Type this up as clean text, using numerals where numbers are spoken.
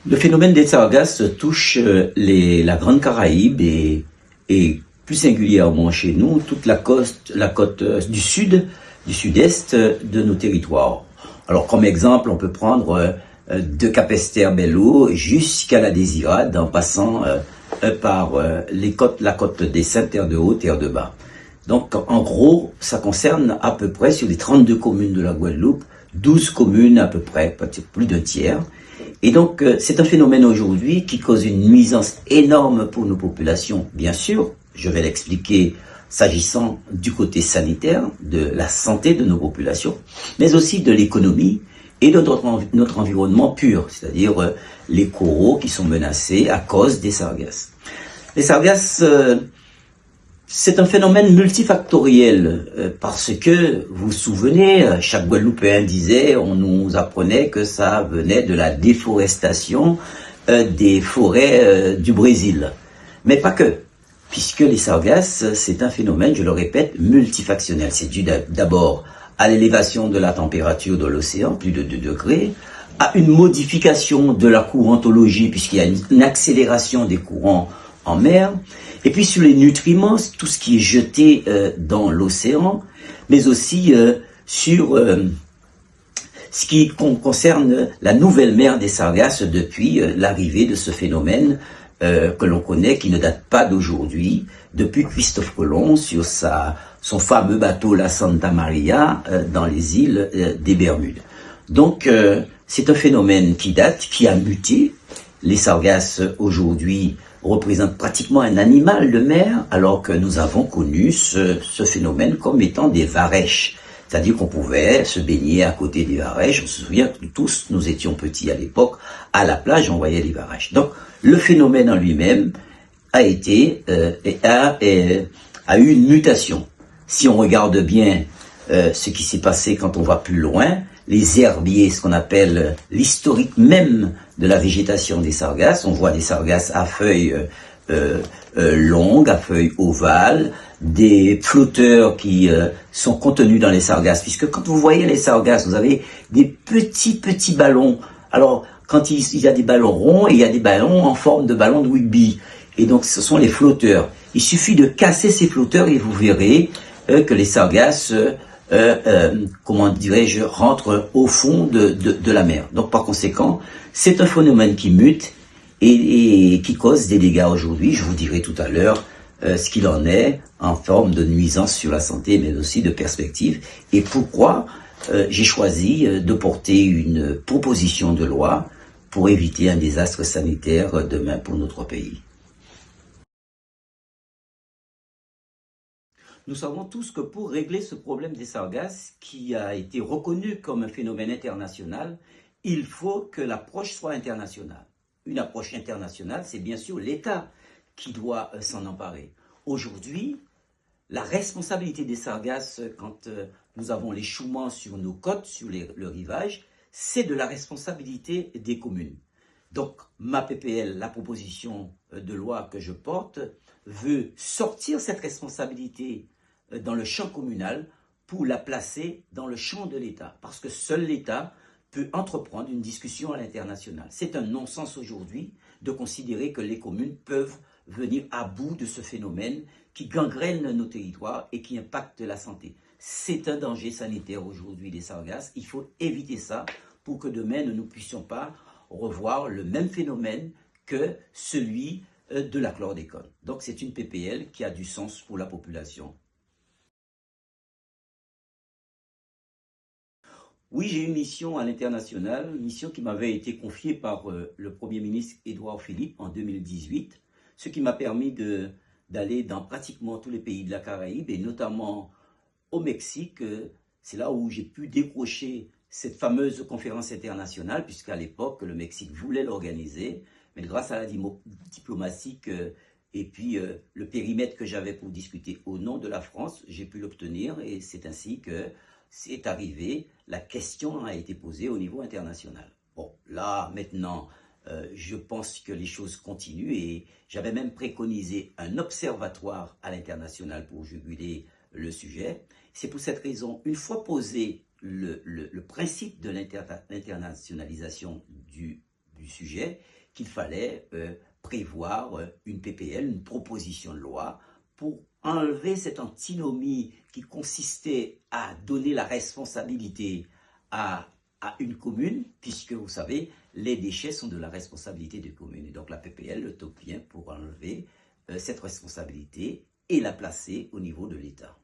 Le phénomène des sargasses touche la Grande Caraïbe et plus singulièrement chez nous, toute la côte du sud, du sud-est de nos territoires. Alors comme exemple, on peut prendre de Capesterre-Belle-Eau jusqu'à la Désirade en passant par la côte des Saintes-Terre-de-Haut, Terre-de-Bas. Donc en gros, ça concerne à peu près sur les 32 communes de la Guadeloupe, 12 communes à peu près, peut-être plus d'un tiers. Et donc, c'est un phénomène aujourd'hui qui cause une nuisance énorme pour nos populations, bien sûr. Je vais l'expliquer s'agissant du côté sanitaire, de la santé de nos populations, mais aussi de l'économie et de notre environnement pur, c'est-à-dire les coraux qui sont menacés à cause des sargasses. Les sargasses, c'est un phénomène multifactoriel parce que, vous vous souvenez, chaque Guadeloupéen disait, on nous apprenait que ça venait de la déforestation des forêts du Brésil. Mais pas que, puisque les sargasses, c'est un phénomène, je le répète, multifactionnel. C'est dû d'abord à l'élévation de la température de l'océan, plus de 2 degrés, à une modification de la courantologie, puisqu'il y a une accélération des courants en mer, et puis sur les nutriments, tout ce qui est jeté dans l'océan, mais aussi sur ce qui concerne la nouvelle mer des sargasses depuis l'arrivée de ce phénomène que l'on connaît, qui ne date pas d'aujourd'hui, depuis Christophe Colomb sur son fameux bateau la Santa Maria dans les îles des Bermudes. Donc c'est un phénomène qui date, qui a muté. Les sargasses aujourd'hui représentent pratiquement un animal de mer, alors que nous avons connu ce phénomène comme étant des varèches. C'est-à-dire qu'on pouvait se baigner à côté des varèches. On se souvient que tous, nous étions petits à l'époque, à la plage, on voyait les varèches. Donc, le phénomène en lui-même a eu une mutation. Si on regarde bien ce qui s'est passé quand on va plus loin, les herbiers, ce qu'on appelle l'historique même de la végétation des sargasses. On voit des sargasses à feuilles longues, à feuilles ovales, des flotteurs qui sont contenus dans les sargasses. Puisque quand vous voyez les sargasses, vous avez des petits ballons. Alors, quand il y a des ballons ronds et il y a des ballons en forme de ballons de rugby. Et donc, ce sont les flotteurs. Il suffit de casser ces flotteurs et vous verrez que les sargasses comment dirais-je, rentre au fond de la mer. Donc par conséquent, c'est un phénomène qui mute et qui cause des dégâts aujourd'hui. Je vous dirai tout à l'heure ce qu'il en est en forme de nuisance sur la santé, mais aussi de perspective. Et pourquoi j'ai choisi de porter une proposition de loi pour éviter un désastre sanitaire demain pour notre pays. Nous savons tous que pour régler ce problème des sargasses, qui a été reconnu comme un phénomène international, il faut que l'approche soit internationale. Une approche internationale, c'est bien sûr l'État qui doit s'en emparer. Aujourd'hui, la responsabilité des sargasses, quand nous avons l'échouement sur nos côtes, sur le rivage, c'est de la responsabilité des communes. Donc, ma PPL, la proposition de loi que je porte, veut sortir cette responsabilité dans le champ communal pour la placer dans le champ de l'État. Parce que seul l'État peut entreprendre une discussion à l'international. C'est un non-sens aujourd'hui de considérer que les communes peuvent venir à bout de ce phénomène qui gangrène nos territoires et qui impacte la santé. C'est un danger sanitaire aujourd'hui, les sargasses. Il faut éviter ça pour que demain, nous ne puissions pas revoir le même phénomène que celui de la chlordécone. Donc c'est une PPL qui a du sens pour la population. Oui, j'ai une mission à l'international, une mission qui m'avait été confiée par le Premier ministre Édouard Philippe en 2018, ce qui m'a permis d'aller dans pratiquement tous les pays de la Caraïbe et notamment au Mexique. C'est là où j'ai pu décrocher cette fameuse conférence internationale, puisqu'à l'époque, le Mexique voulait l'organiser, mais grâce à la diplomatie et puis le périmètre que j'avais pour discuter au nom de la France, j'ai pu l'obtenir et c'est ainsi que c'est arrivé, la question a été posée au niveau international. Bon, là, maintenant, je pense que les choses continuent et j'avais même préconisé un observatoire à l'international pour juguler le sujet. C'est pour cette raison, une fois posé le principe de l'internationalisation du sujet qu'il fallait prévoir une PPL, une proposition de loi, pour enlever cette antinomie qui consistait à donner la responsabilité à une commune, puisque vous savez, les déchets sont de la responsabilité des communes. Et donc la PPL le top vient pour enlever cette responsabilité et la placer au niveau de l'État.